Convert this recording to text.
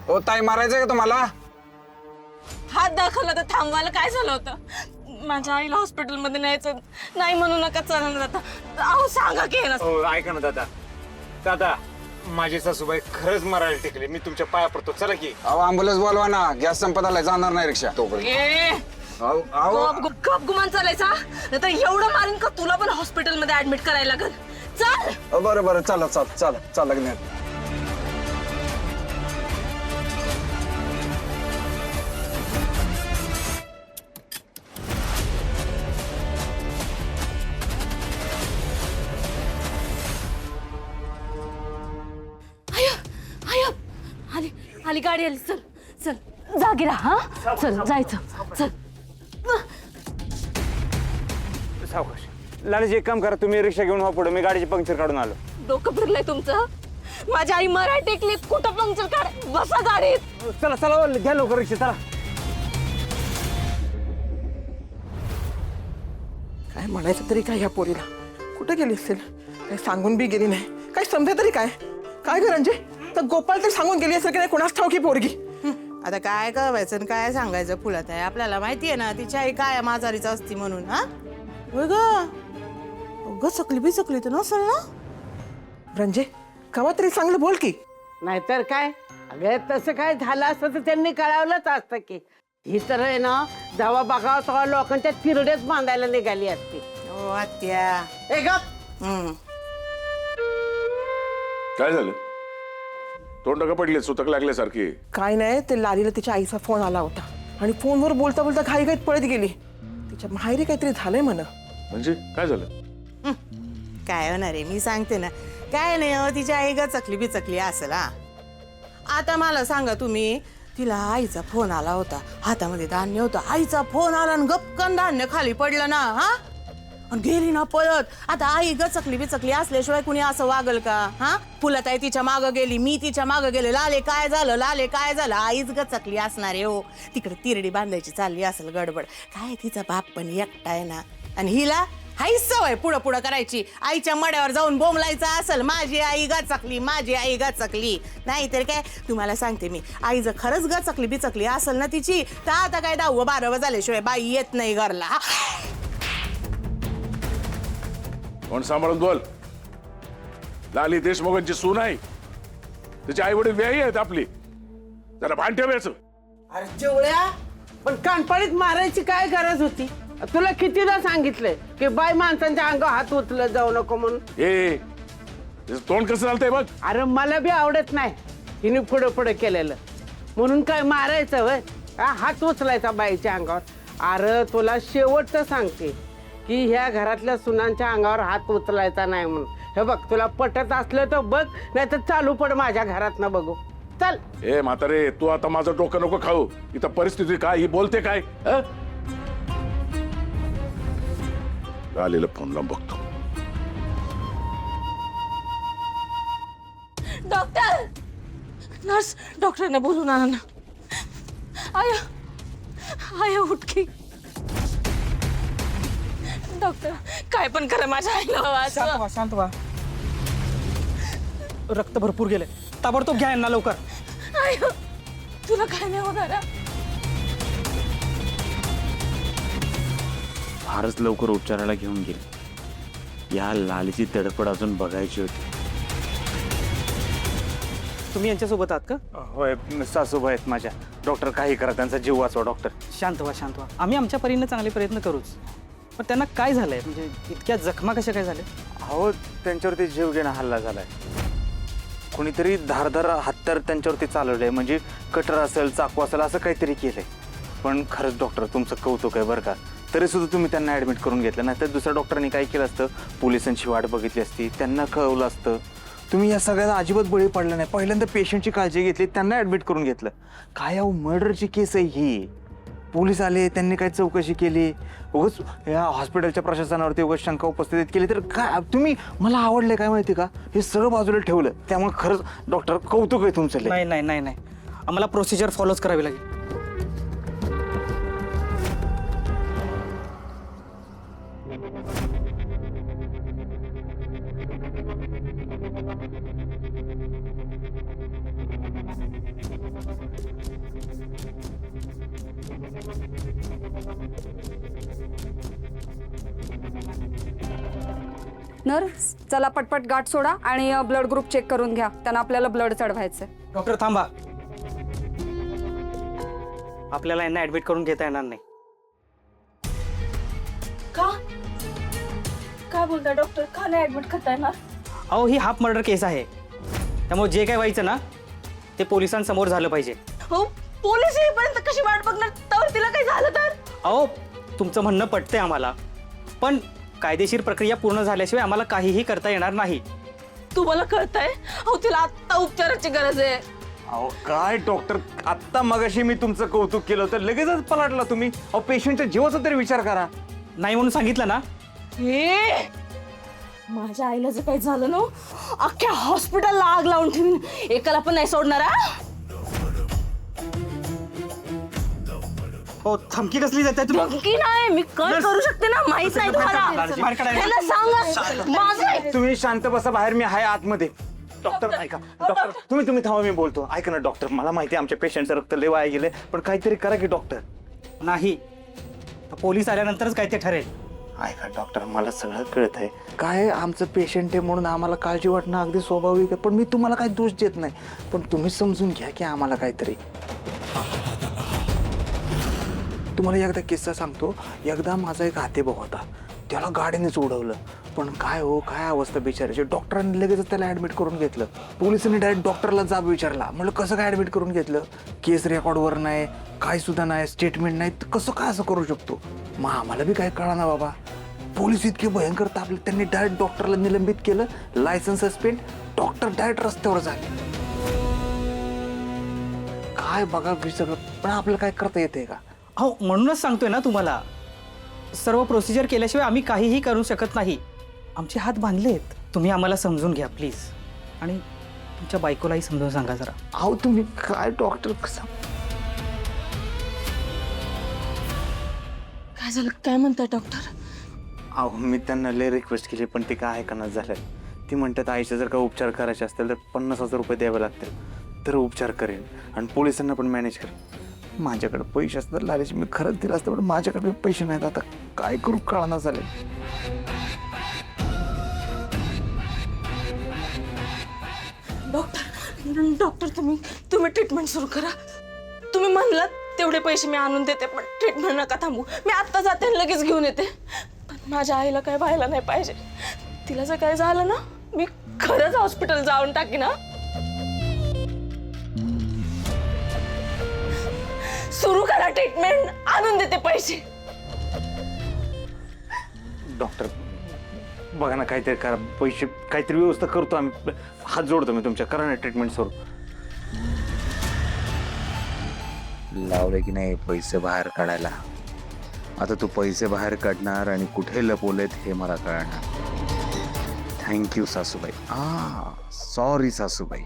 ओ ताई, मारायचंय का तुम्हाला? हात दाखवला तर थांबवायला काय झालं होतं? माझ्या आईला हॉस्पिटलमध्ये न्यायचं नाही म्हणू नका चालून जाता. अहो सांगा की ना. हो ऐका ना दादा, दादा माझी सासूबाई खरंच मरायला टिकली. मी तुमच्या पाया पडतो, चला की. अहो ॲम्ब्युलन्स बोलवा ना, गॅस संपत आलाय, जाणार नाही रिक्षा तोपर्यंत. ए अहो अहो गप गुमान चालायचा नाहीतर एवढं मारीन का तुला पण हॉस्पिटलमध्ये ऍडमिट करायला लागल. चल. बरं बरं, चला चला चला चला लग्न. आली आली गाडी आली. चल चल जागी राहा. हा चल जायचं. चल. सावकाश. लालजी एक काम करा, तुम्ही रिक्षा घेऊन व्हा पुढे, मी गाडीची पंक्चर काढून आलो. डोकं फिरलंय तुमचं? माझी आई मराठी टेकली, कुठं पंक्चर काढ. बसा गाडीत. चला चला घ्या लवकर रिक्षा, चला. काय म्हणायचं तरी काय ह्या पोरीला? कुठे गेली असेल? काही सांगून बी गेली नाही. काय समजे तरी काय? काय ग रंजे? तर गोपाल तरी सांगून गेली असेल की नाही, कोणाच ठाऊकी पोरगी. आता काय कळवायचं आणि काय सांगायचं फुलात आहे. आपल्याला माहिती आहे ना तिची आई काय माजारीच असती म्हणून. हा ग चकली बिचकली तर नसेल ना? रंजे कवा तरी चांगलं बोल की. नाहीतर काय. अगं तसं काय झालं असतं तर त्यांनी कळवलंच असतं की. ही तर आहे ना, जेव्हा बघावं तेव्हा लोकांच्या तिरडेच बांधायला निघाली असती. हो आत्या. ए गप. काय झालं? तोंड का पडले, सुतक लागल्यासारखी? काय नाही, ते लालीला तिच्या आईचा फोन आला होता आणि फोनवर बोलता बोलता घाईघाईत पळत गेली. तिच्या माहेरी काहीतरी झालंय म्हण. म्हणजे काय झालं? काय होणार आहे मी सांगते ना. काय नाही हो, तिची आई ग चकली बिचकली असेल. हा आता मला सांगा तुम्ही, तिला आईचा फोन आला होता, हातामध्ये धान्य होतं. आईचा फोन आला आणि गपकन धान्य खाली पडलं ना. हा आणि गेली ना पळत. आता आई गचकली बिचकली असल्याशिवाय कुणी असं वागल का? हा फुलत आहे तिच्या मागं गेली, मी तिच्या मागं गेले. लाले काय झालं, लाले काय झालं? आईच गचकली असणार आहे हो. तिकडे तिरडी बांधायची चालली असेल गडबड. काय तिचा बाप पण एकटा आहे ना, आणि हिला हाईच सवय पुढं पुढं करायची. आईच्या मड्यावर जाऊन बोंबलायचं असेल, माझी आई गचकली, माझी आई गचकली. नाहीतर काय, तुम्हाला सांगते मी, आई जर खरंच गचकली बिचकली असेल ना तिची, तर आता काय 10-12 झाल्याशिवाय बाई येत नाही घरला. कोण सांभाळून बोल. लाली देशमुखांची सून आहे, त्याचे आई वडील व्याही आहेत आपली. जरा भान ठेवायचं. अरे चिवळ्या, पण कानपडीत मारायची काय गरज होती? तुला कितीदा सांगितलंय की बाई माणसांच्या अंगावर हात उचलत जाऊ नको म्हणून. ए तोंड कसं चालतंय बघ. अरे मला बी आवडत नाही हिने पुढं पुढं केलेलं, म्हणून काय मारायचं वय? हात उचलायचा बाईच्या अंगावर? अरे तुला शेवटचं सांगते की ह्या घरातल्या सुनांच्या अंगावर हात उचलायचा नाही म्हणून. हे बघ, तुला पटत असलं तर बघ, नाही तर चालू पड माझ्या घरात ना बघू. चल. ए म्हातारे, तू आता माझं डोकं नको खाऊ. इथं परिस्थिती काय, ही बोलते काय? लालीला फोन लावून बघतो. डॉक्टर, नर्स, डॉक्टरने बोलून आणा ना. आया आया उठकी. डॉक्टर काय पण करा, माझ्या आईला वाचवा. शांत व्हा. रक्त भरपूर गेले, ताबडतोब घ्या यांना लवकर. आया तुला काय नाही होणार? फारच लवकर उपचाराला घेऊन गेले. या लालीची तडफड अजून बघायची होती. तुम्ही यांच्यासोबत आहात का? होय, सासूबाई आहेत माझ्या. डॉक्टर काही करा, त्यांचा जीव वाचवा डॉक्टर. शांत व्हा, शांत व्हा. आम्ही आमच्या परीने चांगले प्रयत्न करूच, पण त्यांना काय झालंय? म्हणजे इतक्या जखमा कशा काय झाल्या? हो, त्यांच्यावरती जीवघेणा हल्ला झालाय. कोणीतरी धारदार हत्यार त्यांच्यावरती चालवलंय, म्हणजे कटर असेल, चाकू असेल, असं काहीतरी केलंय. पण खरंच डॉक्टर तुमचं कौतुक आहे बरं का. तरी सुद्धा तुम्ही त्यांना ऍडमिट करून घेतलं. नाही तर दुसऱ्या डॉक्टरांनी काय केलं असतं, पोलिसांची वाट बघितली असती, त्यांना कळवलं असतं. तुम्ही या सगळ्याला अजिबात बळी पडलं नाही. पहिल्यांदा पेशंटची काळजी घेतली, त्यांना ऍडमिट करून घेतलं. काय अहो, मर्डरची केस आहे ही. पोलीस आले, त्यांनी काय चौकशी केली, उगाच या हॉस्पिटलच्या प्रशासनावरती उगाच शंका उपस्थित केली. तर काय तुम्ही, मला आवडलं काय माहिती का, हे सगळं बाजूला ठेवलं. त्यामुळे खरंच डॉक्टर कौतुक आहे तुमचं. नाही नाही नाही नाही, आम्हाला प्रोसिजर फॉलोच करावी लागेल. नर्स चला पटपट गाठ सोडा आणि ब्लड ग्रुप चेक करून घ्या. त्यांना आपल्याला ब्लड चढवायचंय. डॉक्टर थांबा. आपल्याला यांना ऍडमिट करून घेता येणार नाही. का काय बोलताय डॉक्टर? का नाही ऍडमिट करता येणार? अहो ही हाफ मर्डर केस आहे, त्यामुळे जे काय व्हायचं ना ते पोलिसांसमोर झालं पाहिजे. हो, पोलीस येईपर्यंत कशी वाट बघणार? तर तिला काही झालं तर? अहो तुमचं म्हणणं पटतंय आम्हाला, पण कायदेशीर प्रक्रिया पूर्ण झाल्याशिवाय आम्हाला काहीही करता येणार नाही. तुम्हाला कळतंय? अहो तिला आत्ता उपचाराची गरज आहे. अहो काय डॉक्टर, आत्ता मगाशी मी तुमचं कौतुक केलं तर लगेचच पलटला तुम्ही. अहो पेशंटच्या जीवाचा तरी विचार करा. नाही म्हणून सांगितलं ना. हे माझ्या आईला जर काही झालं ना, अख्ख्या हॉस्पिटलला आग लावून ठेवीन. एकाला पण नाही सोडणार. हो धमकी कसली देताय तुम्ही? धमकी नाही, मी काय करू शकते ना माहित नाही तुम्हाला. ह्याला सांगा माझं आहे. तुम्ही शांत बसा, बाहेर मी आहे आतमध्ये. डॉक्टर ऐका, डॉक्टर तुम्ही थांबा, मी बोलतो. ऐका ना डॉक्टर, मला माहिती आहे आमच्या पेशंटचं रक्त लय वाया गेले, पण काहीतरी करा की डॉक्टर. नाही, पोलीस आल्यानंतरच काय ते ठरेल. ऐका डॉक्टर, मला सगळं कळत आहे. काय आमचं पेशंट आहे म्हणून आम्हाला काळजी वाटणं अगदी स्वाभाविक आहे, पण मी तुम्हाला काही दोष देत नाही. पण तुम्ही समजून घ्या की आम्हाला काहीतरी. तुम्हाला एकदा किस्सा सांगतो. एकदा माझा एक आतेभाऊ होता, त्याला गाडीनेच उडवलं. पण काय हो, काय अवस्था बिचारायची. डॉक्टरांनी लगेच त्याला ॲडमिट करून घेतलं. पोलिसांनी डायरेक्ट डॉक्टरला जाब विचारला. म्हणलं कसं काय ॲडमिट करून घेतलं? केस रेकॉर्डवर नाही, काय सुद्धा नाही, स्टेटमेंट नाही, कसं काय असं करू शकतो? मग आम्हाला बी काय कळा ना बाबा. पोलीस इतके भयंकर तापले, त्यांनी डायरेक्ट डॉक्टरला निलंबित केलं, लायसन्स सस्पेंड. डॉक्टर डायरेक्ट रस्त्यावर झाले. काय बघा सगळं, पण आपल्याला काय करता येते का? अहो म्हणूनच सांगतोय ना तुम्हाला, सर्व प्रोसिजर केल्याशिवाय आम्ही काहीही करू शकत नाही. आमचे हात बांधलेत. तुम्ही आम्हाला समजून घ्या प्लीज, आणि तुमच्या बायकोलाही समजून सांगा जरा. अहो तुम्ही काय डॉक्टर, कसं काय झालं? काय म्हणताय डॉक्टर? अहो मी त्यांना लय रिक्वेस्ट केली, पण ते काय ऐकणार झालं. ती म्हणतात आईचे जर का उपचार करायचे असतील तर 50,000 रुपये द्यावे लागतील, तर उपचार करेन आणि पोलिसांना पण मॅनेज करेन. माझ्याकडे पैसे असतात लालेश, मी खरंच दिलं असतं, पण माझ्याकडे पैसे नाहीत. आता काय करू कळना झाले. डॉक्टर तुम्ही ट्रीटमेंट सुरू करा. तुम्ही म्हणलात तेवढे पैसे मी आणून देते, पण ट्रीटमेंट नका थांबू. मी आत्ता जाते आणि लगेच घेऊन येते. पण माझ्या आईला काय व्हायला नाही पाहिजे. तिला जर काय झालं ना, मी खरंच हॉस्पिटल जाऊन टाकी ना. सुरू करा ट्रीटमेंट, आणून देते पैसे. डॉक्टर बघा ना, काहीतरी करा. पैसे काहीतरी व्यवस्था करतो आम्ही. हात जोडतो मी तुमच्या. करा ना ट्रीटमेंट सुरू. लावले की नाही पैसे बाहेर काढायला. आता तू पैसे बाहेर काढणार आणि कुठे लपवलेत हे मला कळणार. थँक्यू सासूबाई. सॉरी सासूबाई.